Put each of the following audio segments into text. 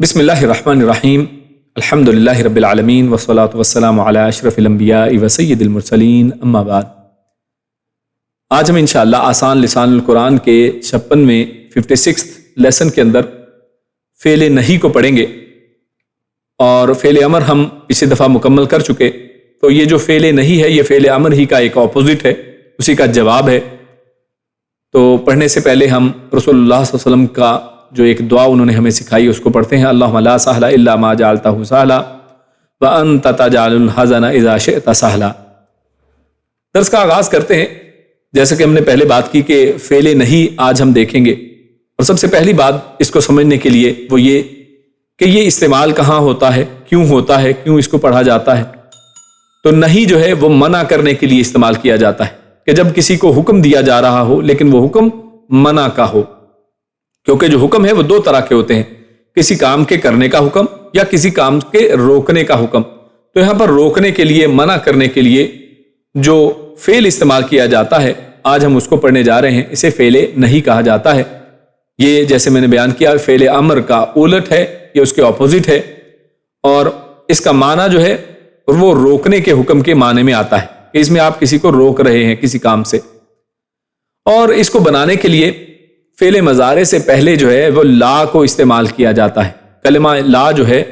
بسم اللہ الرحمن الرحیم الحمدللہ رب العالمین والصلاة والسلام علی اشرف الانبیاء وسید المرسلین اما بعد۔ آج ہم انشاءاللہ آسان لسان القرآن کے 56ویں 56 لیسن کے اندر فعل نہیں کو پڑھیں گے، اور فعل امر ہم پچھلی دفعہ مکمل کر چکے، تو یہ جو فعل نہیں ہے یہ فعل امر ہی کا ایک اپوزٹ ہے، اسی کا جواب ہے۔ تو پڑھنے سے پہلے ہم رسول اللہ صلی اللہ علیہ وسلم کا جو ایک دعا انہوں نے ہمیں سکھائی اس کو پڑھتے ہیں۔ اللہم لا سہل الا ما جعلتہ سہلا وانت تجعل الحزن اذا شئت سہلا۔ درس کا آغاز کرتے ہیں۔ جیسا کہ ہم نے پہلے بات کی کہ فعل نہیں آج ہم دیکھیں گے، اور سب سے پہلی بات اس کو سمجھنے کے لیے وہ یہ کہ یہ استعمال کہاں ہوتا ہے، کیوں ہوتا ہے، کیوں اس کو پڑھا جاتا ہے۔ تو نہیں جو ہے وہ منع کرنے کے لیے استعمال کیا جاتا ہے، کہ جب کسی کو حکم دیا جا رہا ہو لیکن وہ حکم منع کا ہو، کیونکہ جو حکم ہے وہ دو طرح کے ہوتے ہیں، کسی کام کے کرنے کا حکم یا کسی کام کے روکنے کا حکم۔ تو یہاں پر روکنے کے لیے، منع کرنے کے لیے جو فعل استعمال کیا جاتا ہے آج ہم اس کو پڑھنے جا رہے ہیں، اسے فعل نہیں کہا جاتا ہے۔ یہ جیسے میں نے بیان کیا فعل امر کا الٹ ہے، یہ اس کے اپوزٹ ہے، اور اس کا معنی جو ہے وہ روکنے کے حکم کے معنی میں آتا ہے، کہ اس میں آپ کسی کو روک رہے ہیں کسی کام سے۔ اور اس کو بنانے کے لیے فعل مضارع سے پہلے جو ہے وہ لا کو استعمال کیا جاتا ہے۔ کلمہ لا جو ہے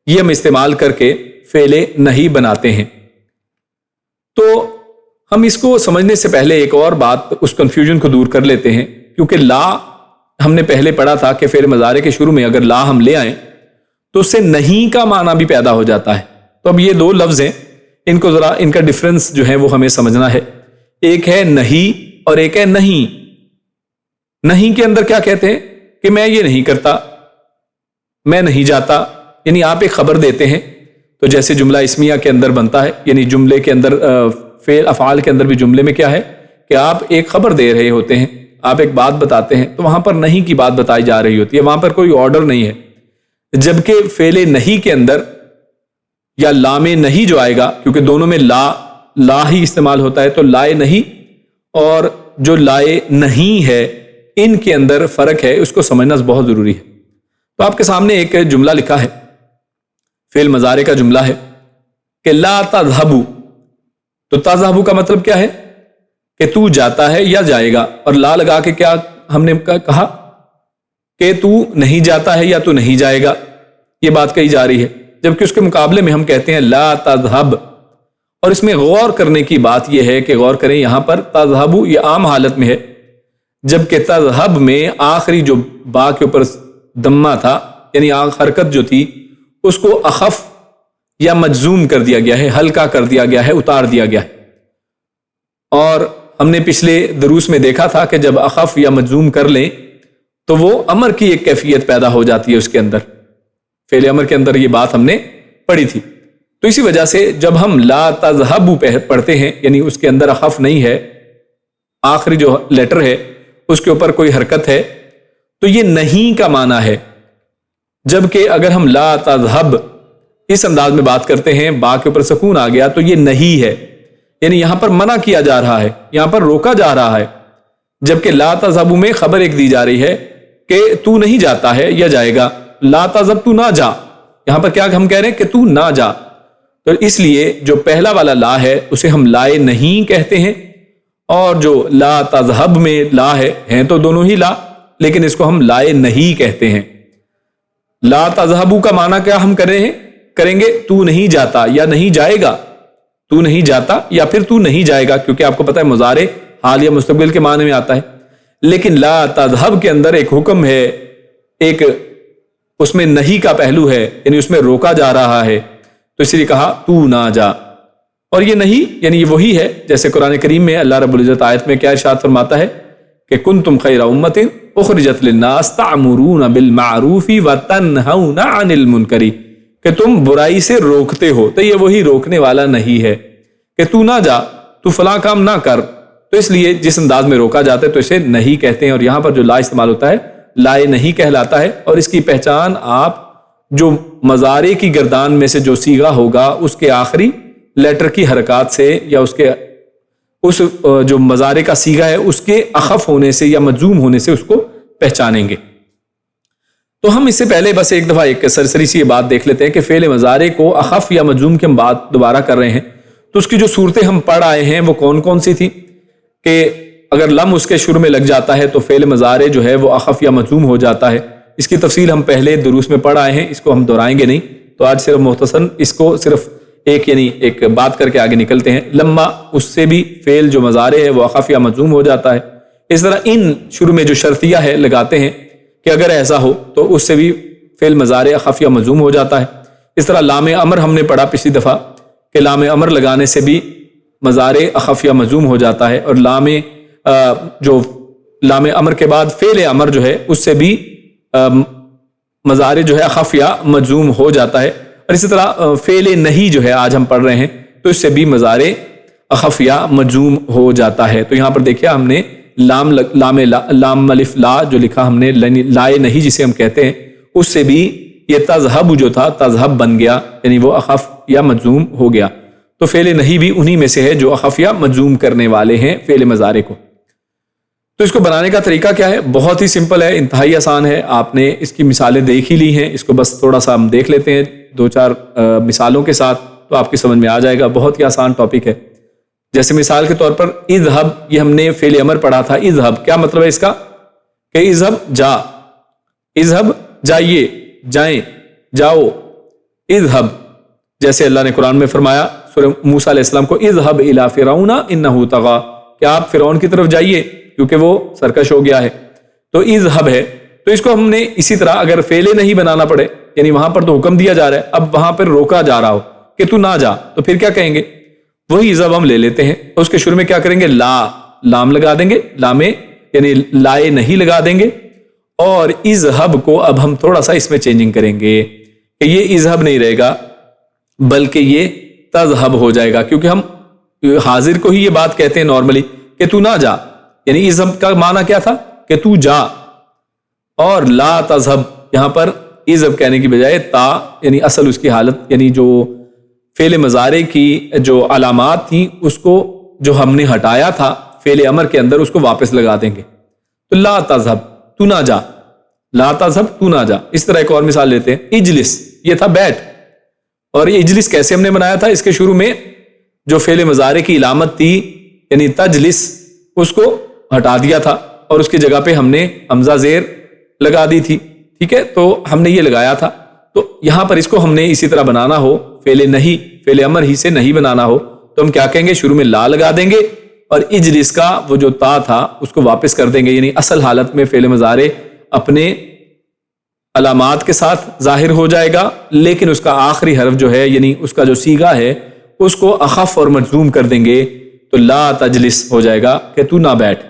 یہ ہم استعمال کر کے فعل نہیں بناتے ہیں۔ تو ہم اس کو سمجھنے سے پہلے ایک اور بات، اس کنفیوژن کو دور کر لیتے ہیں، کیونکہ لا ہم نے پہلے پڑھا تھا کہ فعل مضارع کے شروع میں اگر لا ہم لے آئیں تو اس سے نہیں کا معنی بھی پیدا ہو جاتا ہے۔ تو اب یہ دو لفظ ہیں، ان کو ذرا ان کا ڈفرنس جو ہے وہ ہمیں سمجھنا ہے۔ ایک ہے نہیں اور ایک ہے نہیں۔ نہیں کے اندر کیا کہتے ہیں کہ میں یہ نہیں کرتا، میں نہیں جاتا، یعنی آپ ایک خبر دیتے ہیں، تو جیسے جملہ اسمیہ کے اندر بنتا ہے، یعنی جملے کے اندر فعل افعال کے اندر بھی جملے میں کیا ہے کہ آپ ایک خبر دے رہے ہوتے ہیں، آپ ایک بات بتاتے ہیں، تو وہاں پر نہیں کی بات بتائی جا رہی ہوتی ہے، وہاں پر کوئی آرڈر نہیں ہے۔ جبکہ فعل نہیں کے اندر یا لام نہیں جو آئے گا، کیونکہ دونوں میں لا ہی استعمال ہوتا ہے، تو لائے نہیں اور جو لائے نہیں ہے ان کے اندر فرق ہے، اس کو سمجھنا بہت ضروری ہے۔ تو آپ کے سامنے ایک جملہ لکھا ہے، فعل مضارع کا جملہ ہے کہ لا تذهبوا، تو تذهبوا کا مطلب کیا ہے کہ تو جاتا ہے یا جائے گا، اور لا لگا کے کیا ہم نے کہا کہ تو نہیں جاتا ہے یا تو نہیں جائے گا، یہ بات کہی جا رہی ہے۔ جبکہ اس کے مقابلے میں ہم کہتے ہیں لا تذهب، اور اس میں غور کرنے کی بات یہ ہے کہ غور کریں، یہاں پر تذهبوا یہ عام حالت میں ہے، جبکہ تذهب میں آخری جو با کے اوپر دمہ تھا، یعنی حرکت جو تھی اس کو اخف یا مجزوم کر دیا گیا ہے، ہلکا کر دیا گیا ہے، اتار دیا گیا ہے۔ اور ہم نے پچھلے دروس میں دیکھا تھا کہ جب اخف یا مجزوم کر لیں تو وہ امر کی ایک کیفیت پیدا ہو جاتی ہے اس کے اندر، فعل امر کے اندر یہ بات ہم نے پڑھی تھی۔ تو اسی وجہ سے جب ہم لا تذهبوا پڑھتے ہیں، یعنی اس کے اندر اخف نہیں ہے، آخری جو لیٹر ہے اس کے اوپر کوئی حرکت ہے، تو یہ نہیں کا معنی ہے۔ جبکہ اگر ہم لا تذهب اس انداز میں بات کرتے ہیں، با کے اوپر سکون آ گیا، تو یہ نہیں ہے، یعنی یہاں پر منع کیا جا رہا ہے، یہاں پر روکا جا رہا ہے۔ جبکہ لا تذهب میں خبر ایک دی جا رہی ہے کہ تو نہیں جاتا ہے یا جائے گا، لا تذهب تو نہ جا، یہاں پر کیا ہم کہہ رہے ہیں کہ تو نہ جا۔ تو اس لیے جو پہلا والا لا ہے اسے ہم لائے نہیں کہتے ہیں، اور جو لا تذهب میں لا ہے، ہیں تو دونوں ہی لا، لیکن اس کو ہم لائے نہیں کہتے ہیں۔ لا تذهبوا کا معنی کیا ہم کریں گے تو نہیں جاتا یا نہیں جائے گا، تو نہیں جاتا یا پھر تو نہیں جائے گا، کیونکہ آپ کو پتہ ہے مضارع حال یا مستقبل کے معنی میں آتا ہے۔ لیکن لا تذهب کے اندر ایک حکم ہے، ایک اس میں نہیں کا پہلو ہے، یعنی اس میں روکا جا رہا ہے، تو اس لیے کہا تو نہ جا۔ اور یہ نہیں یعنی یہ وہی ہے جیسے قرآن کریم میں اللہ رب العزت آیت میں کیا ارشاد فرماتا ہے کہ کنتم خیر امۃ اخرجت للناس تأمرون بالمعروف وتنہون عن المنکر، کہ تم برائی سے روکتے ہو، تو یہ وہی روکنے والا نہیں ہے کہ تو نہ جا، تو فلاں کام نہ کر۔ تو اس لیے جس انداز میں روکا جاتا ہے تو اسے نہیں کہتے ہیں، اور یہاں پر جو لا استعمال ہوتا ہے لائے نہیں کہلاتا ہے۔ اور اس کی پہچان آپ جو مضارع کی گردان میں سے جو صیغہ ہوگا اس کے آخری لیٹر کی حرکات سے، یا اس جو مضارع کا صیغہ ہے اس کے اخف ہونے سے یا مجزوم ہونے سے اس کو پہچانیں گے۔ تو ہم اس سے پہلے بس ایک دفعہ ایک سرسری سی یہ بات دیکھ لیتے ہیں کہ فعل مضارع کو اخف یا مجزوم کی ہم بات دوبارہ کر رہے ہیں، تو اس کی جو صورتیں ہم پڑھ آئے ہیں وہ کون کون سی تھی کہ اگر لم اس کے شروع میں لگ جاتا ہے تو فعل مضارع جو ہے وہ اخف یا مجزوم ہو جاتا ہے۔ اس کی تفصیل ہم پہلے دروس میں پڑھ آئے ہیں، اس کو ہم دہرائیں گے نہیں، تو آج صرف مختصراً اس کو صرف ایک بات کر کے آگے نکلتے ہیں۔ لما اس سے بھی فعل جو مضارع ہے وہ اخف یا مجزوم ہو جاتا ہے۔ اس طرح ان شروع میں جو شرطیہ ہے لگاتے ہیں کہ اگر ایسا ہو تو اس سے بھی فعل مضارع اخف یا مجزوم ہو جاتا ہے۔ اس طرح لام امر ہم نے پڑھا پچھلی دفعہ کہ لام امر لگانے سے بھی مضارع اخف یا مجزوم ہو جاتا ہے، اور لام امر کے بعد فعل امر جو ہے اس سے بھی مضارع جو ہے اخف یا مجزوم ہو جاتا ہے۔ اور اسی طرح فعل نہیں جو ہے آج ہم پڑھ رہے ہیں تو اس سے بھی مضارع اخف یا مجزوم ہو جاتا ہے۔ تو یہاں پر دیکھیں ہم نے لام الف لا جو لکھا ہم نے، لائے نہیں جسے ہم کہتے ہیں، اس سے بھی یہ تذہب جو تھا تذہب بن گیا، یعنی وہ اخف یا مجزوم ہو گیا۔ تو فعل نہیں بھی انہی میں سے ہے جو اخف یا مجزوم کرنے والے ہیں فعل مضارع کو۔ تو اس کو بنانے کا طریقہ کیا ہے؟ بہت ہی سمپل ہے، انتہائی آسان ہے۔ آپ نے اس کی مثالیں دیکھ ہی لی ہیں، اس کو بس تھوڑا سا ہم دیکھ لیتے ہیں 2-4 مثالوں کے ساتھ، تو آپ کی سمجھ میں آ جائے گا۔ بہت ہی آسان ٹاپک ہے۔ جیسے مثال کے طور پر اذهب، یہ ہم نے فعل امر پڑھا تھا۔ اذهب کیا مطلب ہے اس کا؟ کہ اذهب جا، اذهب جائیے، جائیں، جاؤ، اذهب۔ جیسے اللہ نے قرآن میں فرمایا سورہ موسیٰ علیہ السلام کو اذهب الى فرعون انه طغى، کہ آپ فرعون کی طرف جائیے کیونکہ وہ سرکش ہو گیا ہے۔ تو اذهب ہے، تو اس کو ہم نے اسی طرح اگر فعل نہیں بنانا پڑے، یعنی وہاں پر تو حکم دیا جا رہا ہے، اب وہاں پر روکا جا رہا ہو کہ تو نہ جا، تو پھر کیا کہیں گے؟ وہی اذهب ہم لے لیتے ہیں، اس کے شروع میں کیا کریں گے؟ لام لگا دیں گے، لامے یعنی لائے نہیں لگا دیں گے، اور اذهب کو اب ہم تھوڑا سا اس میں چینجنگ کریں گے کہ یہ اذهب نہیں رہے گا بلکہ یہ تذهب ہو جائے گا، کیونکہ ہم حاضر کو ہی یہ بات کہتے ہیں نارملی کہ تو نہ جا، یعنی اذهب کا معنی کیا تھا کہ تو جا، اور لا تذهب یہاں پر اذهب کہنے کی بجائے تا، یعنی اصل اس کی حالت، یعنی جو فعل مضارع کی جو علامات تھیں اس کو جو ہم نے ہٹایا تھا فعل امر کے اندر، اس کو واپس لگا دیں گے۔ تو لا تذهب تو نہ جا، لا تذهب تو نہ جا۔ اس طرح ایک اور مثال لیتے ہیں، اجلس یہ تھا بیٹھ، اور یہ اجلس کیسے ہم نے بنایا تھا؟ اس کے شروع میں جو فعل مضارع کی علامت تھی یعنی تجلس، اس کو ہٹا دیا تھا اور اس کی جگہ پہ ہم نے حمزہ زیر لگا دی تھی، ٹھیک ہے؟ تو ہم نے یہ لگایا تھا۔ تو یہاں پر اس کو ہم نے اسی طرح بنانا ہو، فعل نہیں، فعل امر ہی سے نہیں بنانا ہو، تو ہم کیا کہیں گے؟ شروع میں لا لگا دیں گے، اور اجلس کا وہ جو تا تھا اس کو واپس کر دیں گے، یعنی اصل حالت میں فعل مضارع اپنے علامات کے ساتھ ظاہر ہو جائے گا، لیکن اس کا آخری حرف جو ہے یعنی اس کا جو صیغہ ہے اس کو اخف اور مجزوم کر دیں گے، تو لا تجلس ہو جائے گا کہ تو نہ بیٹھ،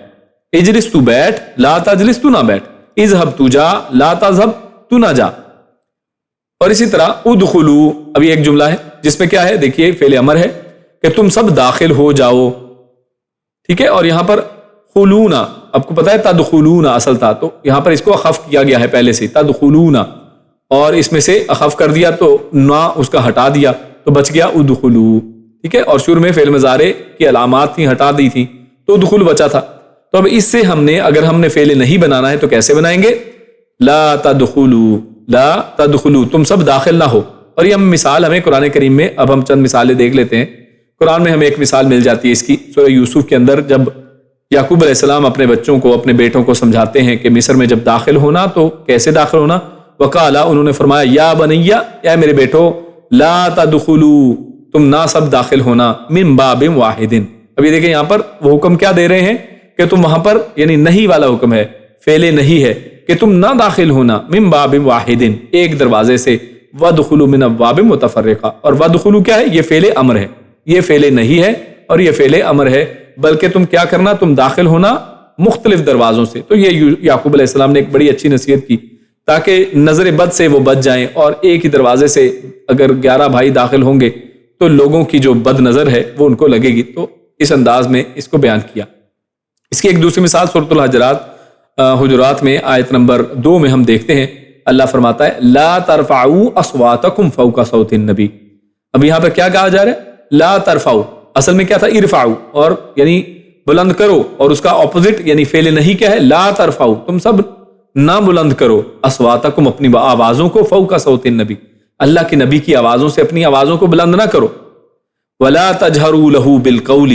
اجلس تو بیٹھ، لا تجلس تو نہ بیٹھ، اذهب تو جا، لا تذهب تو نہ جا۔ اور اسی طرح ادخلوا، ابھی ایک جملہ ہے جس میں کیا ہے؟ دیکھیے فعل امر ہے کہ تم سب داخل ہو جاؤ، ٹھیک ہے؟ اور یہاں پر خلون، آپ کو پتا ہے تدخلون اصل تھا، تو یہاں پر اس کو اخف کیا گیا ہے پہلے سے، تدخلون، اور اس میں سے اخف کر دیا تو نہ اس کا ہٹا دیا تو بچ گیا ادخلوا، ٹھیک ہے؟ اور شروع میں فعل مضارع کی علامات تھیں ہٹا دی تھی تو ادخل بچا تھا۔ تو اب اس سے ہم نے اگر ہم نے فعل نہیں بنانا ہے تو کیسے بنائیں گے؟ لا تدخلوا، لا تدخلوا تم سب داخل نہ ہو۔ اور یہ ہم مثال ہمیں قرآن کریم میں، اب ہم چند مثالیں دیکھ لیتے ہیں۔ قرآن میں ہمیں ایک مثال مل جاتی ہے اس کی، سورہ یوسف کے اندر جب یعقوب علیہ السلام اپنے بچوں کو، اپنے بیٹوں کو سمجھاتے ہیں کہ مصر میں جب داخل ہونا تو کیسے داخل ہونا، وقالا انہوں نے فرمایا یا بنیا، اے میرے بیٹو، لا تدخلوا تم نہ سب داخل ہونا، من باب واحد۔ اب یہ دیکھیں یہاں پر وہ حکم کیا دے رہے ہیں کہ تم وہاں پر یعنی نہیں والا حکم ہے، فعل نہیں ہے کہ تم نہ داخل ہونا، من باب واحد ایک دروازے سے، وادخلوا من ابواب متفرقہ، اور وادخلوا کیا ہے؟ یہ فعل امر ہے، یہ فعل نہیں ہے اور یہ فعل امر ہے، بلکہ تم کیا کرنا؟ تم داخل ہونا مختلف دروازوں سے۔ تو یہ یعقوب علیہ السلام نے ایک بڑی اچھی نصیحت کی تاکہ نظر بد سے وہ بچ جائیں، اور ایک ہی دروازے سے اگر 11 بھائی داخل ہوں گے تو لوگوں کی جو بد نظر ہے وہ ان کو لگے گی۔ تو اس انداز میں اس کو بیان کیا۔ اس کی ایک دوسری مثال سورۃ حجرات میں آیت نمبر 2 میں ہم دیکھتے ہیں، اللہ فرماتا ہے لا ترفعوا اصواتکم فوق صوت النبی۔ اب یہاں پر کیا کہا جا رہا ہے؟ لا ترفعوا، اصل میں کیا تھا؟ ارفعوا، اور یعنی بلند کرو، اور اس کا اپوزٹ یعنی فعل نہیں کیا ہے؟ لا ترفعوا تم سب نہ بلند کرو اسواتکم اپنی آوازوں کو فوق صوت النبی، اللہ کے نبی کی آوازوں سے اپنی آوازوں کو بلند نہ کرو، ولا تجہروا لہ بالقول،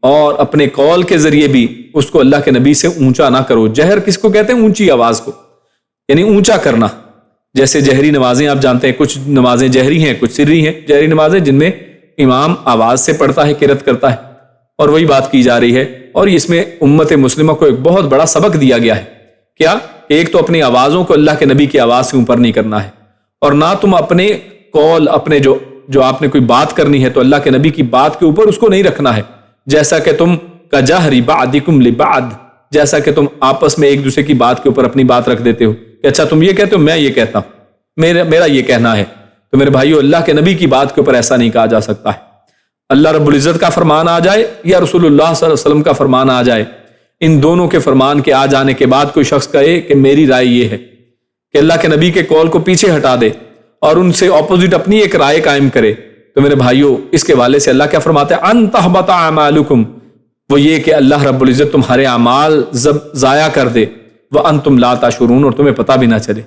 اور اپنے قول کے ذریعے بھی اس کو اللہ کے نبی سے اونچا نہ کرو۔ جہر کس کو کہتے ہیں؟ اونچی آواز کو، یعنی اونچا کرنا۔ جیسے جہری نمازیں آپ جانتے ہیں، کچھ نمازیں جہری ہیں کچھ سری ہیں۔ جہری نمازیں جن میں امام آواز سے پڑھتا ہے، قرات کرتا ہے، اور وہی بات کی جا رہی ہے۔ اور اس میں امت مسلمہ کو ایک بہت بڑا سبق دیا گیا ہے، کیا؟ ایک تو اپنی آوازوں کو اللہ کے نبی کی آواز سے اوپر نہیں کرنا ہے، اور نہ تم اپنے قول، اپنے جو آپ نے کوئی بات کرنی ہے تو اللہ کے نبی کی بات کے اوپر اس کو نہیں رکھنا ہے، جیسا کہ تم کجہر بعضکم لبعض، جیسا کہ تم آپس میں ایک دوسرے کی بات کے اوپر اپنی بات رکھ دیتے ہو کہ اچھا تم یہ کہتے ہو میں یہ کہتا ہوں، میرا یہ کہنا ہے۔ تو میرے بھائیو، اللہ کے نبی کی بات کے اوپر ایسا نہیں کہا جا سکتا ہے۔ اللہ رب العزت کا فرمان آ جائے یا رسول اللہ صلی اللہ علیہ وسلم کا فرمان آ جائے، ان دونوں کے فرمان کے آ جانے کے بعد کوئی شخص کہے کہ میری رائے یہ ہے، کہ اللہ کے نبی کے قول کو پیچھے ہٹا دے اور ان سے اپوزٹ اپنی ایک رائے قائم کرے، تو میرے بھائیو اس کے والے سے اللہ کیا فرماتے ہیں؟ ان تحبط اعمالکم، وہ یہ کہ اللہ رب العزت تمہارے اعمال ضائع کر دے، وانتم لا تشعرون، اور تمہیں پتہ بھی نہ چلے۔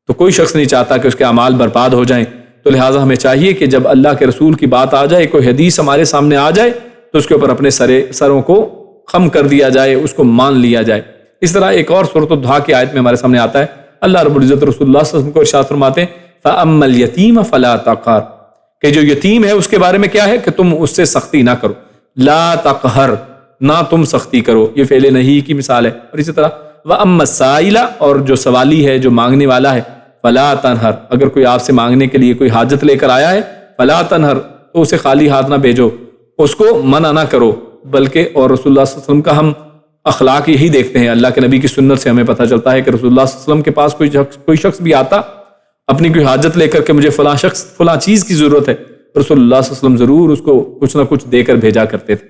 تو کوئی شخص نہیں چاہتا کہ اس کے اعمال برباد ہو جائیں، تو لہٰذا ہمیں چاہیے کہ جب اللہ کے رسول کی بات آ جائے، کوئی حدیث ہمارے سامنے آ جائے، تو اس کے اوپر اپنے سروں کو خم کر دیا جائے، اس کو مان لیا جائے۔ اس طرح ایک اور سورۃ الضحیٰ کی آیت میں ہمارے سامنے آتا ہے، اللہ رب العزت رسول اللہ صلی اللہ علیہ وسلم کو ارشاد فرماتے ہیں فَأَمَّا الْيَتِيمَ فَلَا تَقْهَرْ، کہ جو یتیم ہے اس کے بارے میں کیا ہے کہ تم اس سے سختی نہ کرو، لا تقہر، نہ تم سختی کرو، یہ فعل نہیں کی مثال ہے۔ اور اسی طرح وَأَمَّا السَّائِلَ، اور جو سوالی ہے، جو مانگنے والا ہے، فَلَا تَنْهَرْ، اگر کوئی آپ سے مانگنے کے لیے کوئی حاجت لے کر آیا ہے، فَلَا تَنْهَرْ، تو اسے خالی ہاتھ نہ بھیجو، اس کو منع نہ کرو، بلکہ اور رسول اللہ صلی اللہ علیہ وسلم کا ہم اخلاق یہی دیکھتے ہیں، اللہ کے نبی کی سنت سے ہمیں پتہ چلتا ہے کہ رسول اللہ صلی اللہ علیہ وسلم کے پاس کوئی شخص بھی آتا اپنی کوئی حاجت لے کر کہ مجھے فلاں چیز کی ضرورت ہے، رسول اللہ صلی اللہ علیہ وسلم ضرور اس کو کچھ نہ کچھ دے کر بھیجا کرتے تھے۔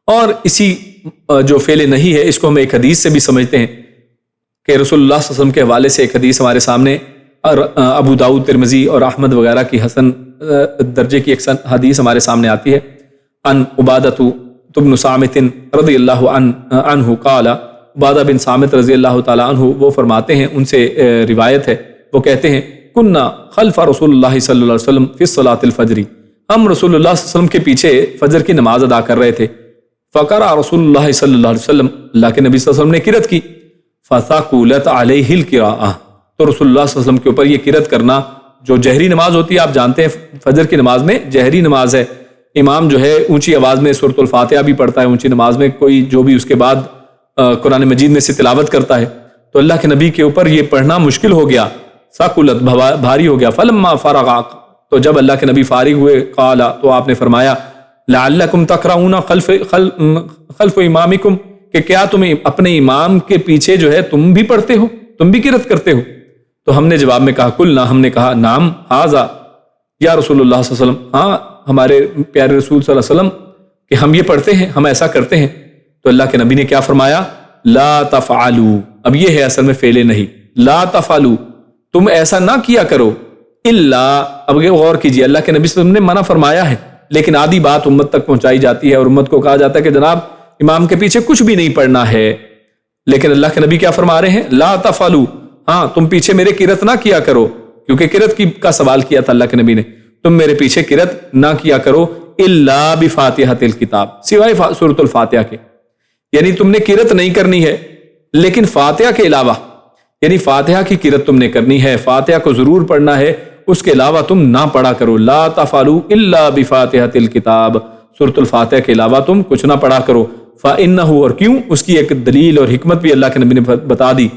اور اسی جو فعل نہیں ہے، اس کو ہم ایک حدیث سے بھی سمجھتے ہیں کہ رسول اللہ صلی اللہ علیہ وسلم کے حوالے سے ایک حدیث ہمارے سامنے ابو داؤد، ترمذی اور احمد وغیرہ کی حسن درجے کی ایک حدیث ہمارے سامنے آتی ہے۔ ان عبادۃ بن صامت رضی اللہ عنہ قال، عبادہ بن صامت رضی اللہ تعالیٰ عنہ وہ فرماتے ہیں، ان سے روایت ہے، وہ کہتے ہیں کننا خلف رسول اللہ صلی اللہ علیہ وسلم فی الصلاۃ الفجر، ہم رسول اللہ صلی اللہ علیہ وسلم کے پیچھے فجر کی نماز ادا کر رہے تھے۔ فقرأ رسول اللہ صلی اللہ علیہ وسلم، اللہ کے نبی صلی اللہ علیہ وسلم نے قرأت کی، فثقلت علیہ القراءۃ، تو رسول اللہ صلی اللہ علیہ وسلم کے اوپر یہ قرأت کرنا، جو جہری نماز ہوتی ہے، آپ جانتے ہیں فجر کی نماز میں جہری نماز ہے، امام جو ہے اونچی آواز میں سورۃ الفاتحہ بھی پڑھتا ہے اونچی نماز میں، کوئی جو بھی اس کے بعد قرآن مجید میں سے تلاوت کرتا ہے، تو اللہ کے نبی کے اوپر یہ پڑھنا مشکل ہو گیا، ثقلت بھاری ہو گیا۔ فلما فرغ، تو جب اللہ کے نبی فارغ ہوئے، قال، تو آپ نے فرمایا لعلکم تقرؤون خلف امامکم، کہ کیا تم اپنے امام کے پیچھے جو ہے تم بھی پڑھتے ہو، تم بھی قرأت کرتے ہو؟ تو ہم نے جواب میں کہا قلنا، ہم نے کہا نعم ھذا یا رسول اللہ صلی اللہ علیہ وسلم، ہاں ہمارے پیارے رسول صلی اللہ علیہ وسلم، کہ ہم یہ پڑھتے ہیں، ہم ایسا کرتے ہیں۔ تو اللہ کے نبی نے کیا فرمایا؟ لا تفعلوا، اب یہ ہے اصل میں فعل نہیں، لا تفعلوا، تم ایسا نہ کیا کرو، الا، اب غور کیجیے، اللہ کے نبی صلی اللہ علیہ وسلم نے منع فرمایا ہے، لیکن آدھی بات امت تک پہنچائی جاتی ہے اور امت کو کہا جاتا ہے کہ جناب امام کے پیچھے کچھ بھی نہیں پڑھنا ہے، لیکن اللہ کے نبی کیا فرما رہے ہیں؟ لا تفعلوا، ہاں تم پیچھے میرے قرأت نہ کیا کرو، کیونکہ قرأت کا سوال کیا تھا اللہ کے نبی نے، تم میرے پیچھے قرأت نہ کیا کرو الا بفاتحۃ الکتاب، سوائے سورۃ الفاتحہ کے، یعنی تم نے قرأت نہیں کرنی ہے لیکن فاتحہ کے علاوہ، یعنی فاتحہ کی قرأت تم نے کرنی ہے، فاتحہ کو ضرور پڑھنا ہے، اس کے علاوہ تم نہ پڑھا کرو، لا تفعلوا الا بفاتحۃ الکتاب، سورۃ الفاتحہ کے علاوہ تم کچھ نہ پڑھا کرو۔ فإنہ، اور کیوں، اس کی ایک دلیل اور حکمت بھی اللہ کے نبی نے بتا دی،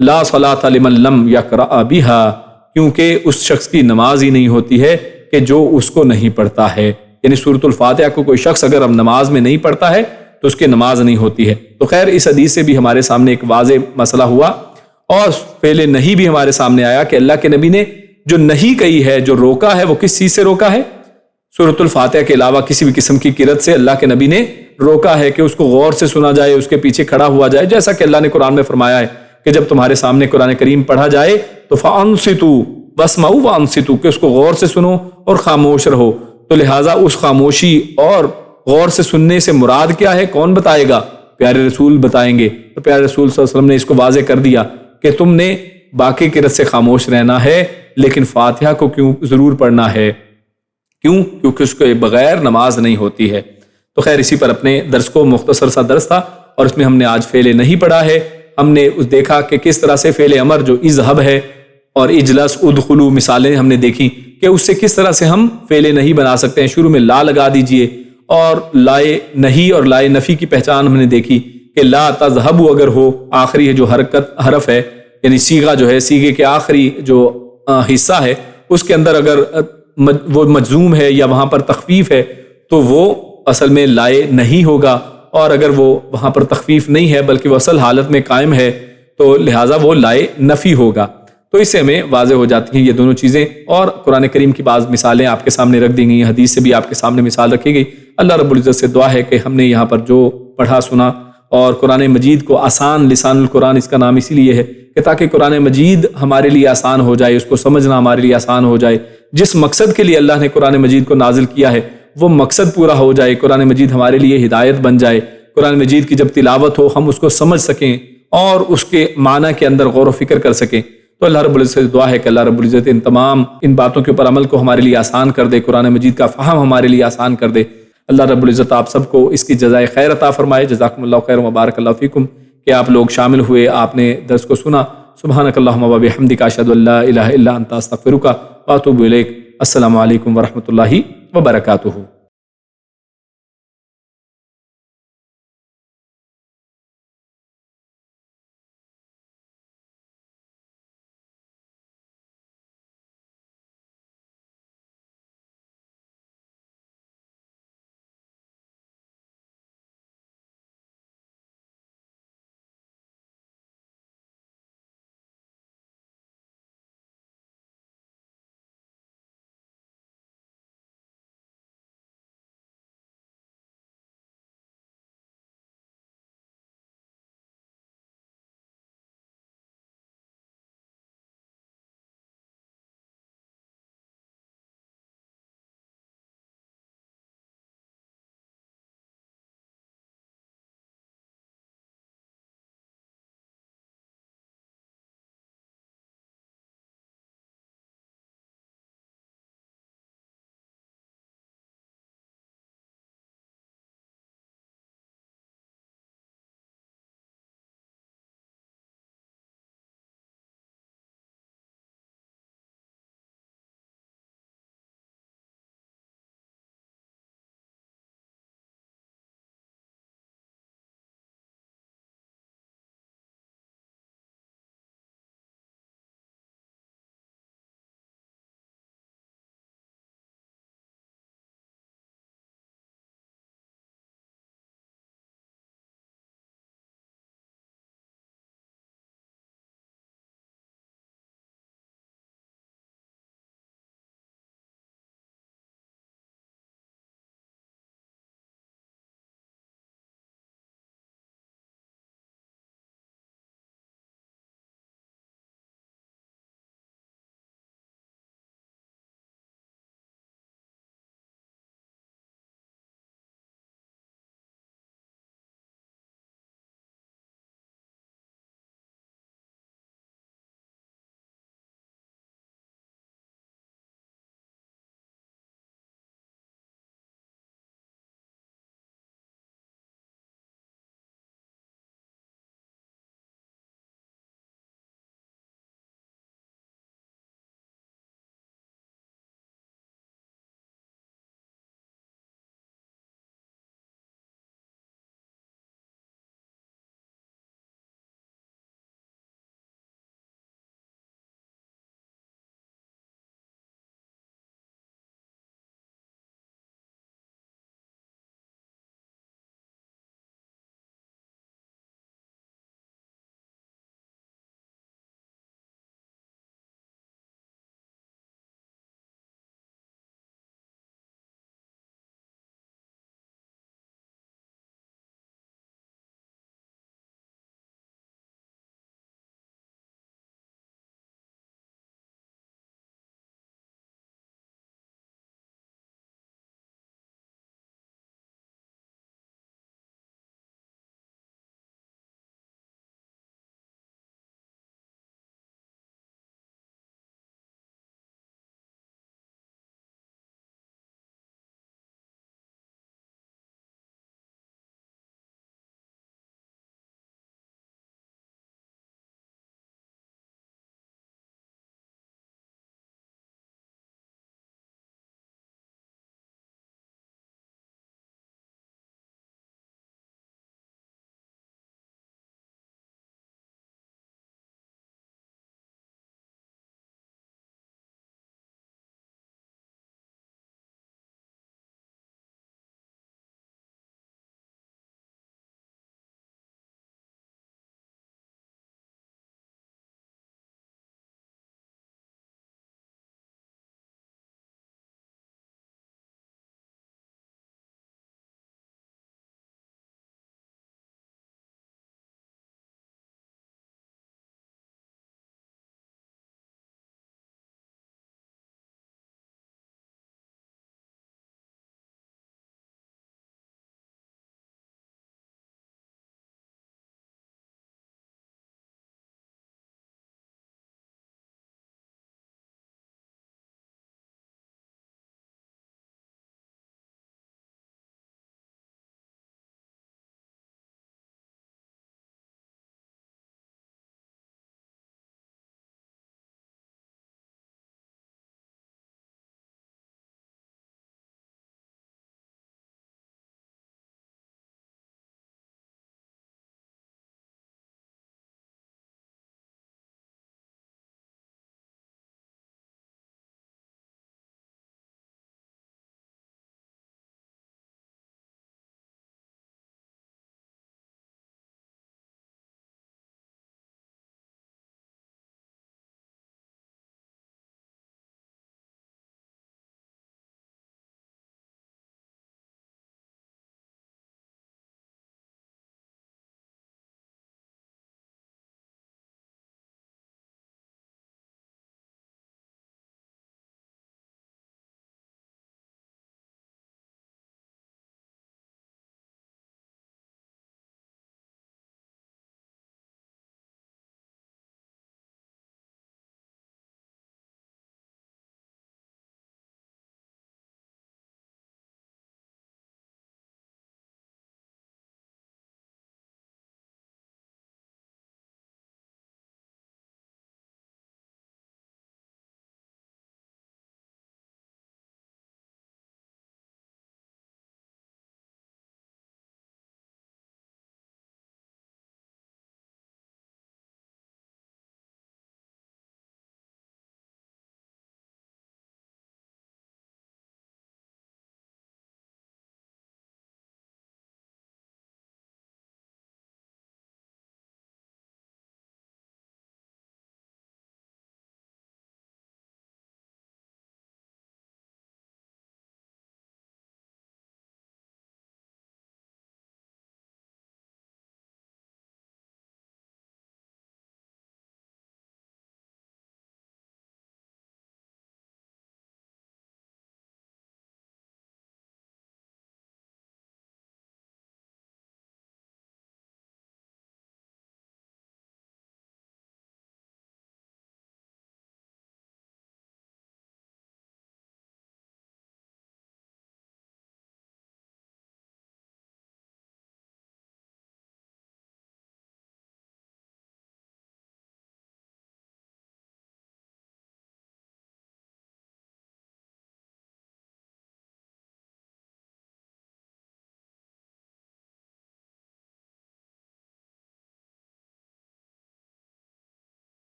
لا صلاۃ لمن لم یقرأ بها، کیونکہ اس شخص کی نماز ہی نہیں ہوتی ہے کہ جو اس کو نہیں پڑھتا ہے، یعنی سورۃ الفاتحہ کو کوئی شخص اگر اب نماز میں نہیں پڑھتا ہے تو اس کی نماز نہیں ہوتی ہے۔ تو خیر اس حدیث سے بھی ہمارے سامنے ایک واضح مسئلہ ہوا، اور فعل نہیں بھی ہمارے سامنے آیا کہ اللہ کے نبی نے جو نہیں کہی ہے، جو روکا ہے، وہ کس چیز سے روکا ہے؟ سورۃ الفاتحہ کے علاوہ کسی بھی قسم کی قرأت سے اللہ کے نبی نے روکا ہے کہ اس کو غور سے سنا جائے، اس کے پیچھے کھڑا ہوا جائے، جیسا کہ اللہ نے قرآن میں فرمایا ہے کہ جب تمہارے سامنے قرآن کریم پڑھا جائے تو فانصتوا واسمعوا وانصتوا، کہ اس کو غور سے سنو اور خاموش رہو۔ تو لہٰذا اس خاموشی اور غور سے سننے سے مراد کیا ہے، کون بتائے گا؟ پیارے رسول بتائیں گے، تو پیارے رسول صلی اللہ علیہ وسلم نے اس کو واضح کر دیا کہ تم نے باقی قرأت سے خاموش رہنا ہے، لیکن فاتحہ کو کیوں ضرور پڑھنا ہے؟ کیوں؟ کیونکہ اس کے بغیر نماز نہیں ہوتی ہے۔ تو خیر اسی پر اپنے درس کو، مختصر سا درس تھا اور اس میں ہم نے آج فعل نہیں پڑھا ہے، ہم نے دیکھا کہ کس طرح سے فعل امر جو اذهب ہے اور اجلس، ادخلوا، مثالیں ہم نے دیکھی کہ اس سے کس طرح سے ہم فعل نہیں بنا سکتے ہیں۔ شروع میں لا لگا دیجئے، اور لائے نہیں اور لائے نفی کی پہچان ہم نے دیکھی کہ لا تذهب اگر ہو، آخری ہے جو حرف ہے، یعنی صیغہ جو ہے، صیغے کے آخری جو حصہ ہے اس کے اندر اگر وہ مجزوم ہے یا وہاں پر تخفیف ہے تو وہ اصل میں لائے نہیں ہوگا، اور اگر وہ وہاں پر تخفیف نہیں ہے بلکہ وہ اصل حالت میں قائم ہے تو لہٰذا وہ لائے نفی ہوگا۔ تو اس سے ہمیں واضح ہو جاتی ہیں یہ دونوں چیزیں، اور قرآن کریم کی بعض مثالیں آپ کے سامنے رکھ دی گئی، حدیث سے بھی آپ کے سامنے مثال رکھی گئی۔ اللہ رب العزت سے دعا ہے کہ ہم نے یہاں پر جو پڑھا سنا، اور قرآن مجید کو آسان، لسان القرآن اس کا نام اسی لیے ہے کہ تاکہ قرآن مجید ہمارے لیے آسان ہو جائے، اس کو سمجھنا ہمارے لیے آسان ہو جائے، جس مقصد کے لیے اللہ نے قرآن مجید کو نازل کیا ہے وہ مقصد پورا ہو جائے، قرآن مجید ہمارے لیے ہدایت بن جائے، قرآن مجید کی جب تلاوت ہو ہم اس کو سمجھ سکیں اور اس کے معنی کے اندر غور و فکر کر سکیں۔ تو اللہ رب العزت سے دعا ہے کہ اللہ رب العزت ان باتوں کے اوپر عمل کو ہمارے لیے آسان کر دے، قرآن مجید کا فہم ہمارے لیے آسان کر دے۔ اللہ رب العزت آپ سب کو اس کی جزائے خیر عطا فرمائے۔ جزاکم اللہ خیر و بارک اللہ فیکم کہ آپ لوگ شامل ہوئے، آپ نے درس کو سنا۔ سبحانک اللہم و بحمدک، اشہد ان لا الہ الا انت، استغفرک و اتوب الیک۔ السلام علیکم ورحمۃ اللہ وبرکاتہ۔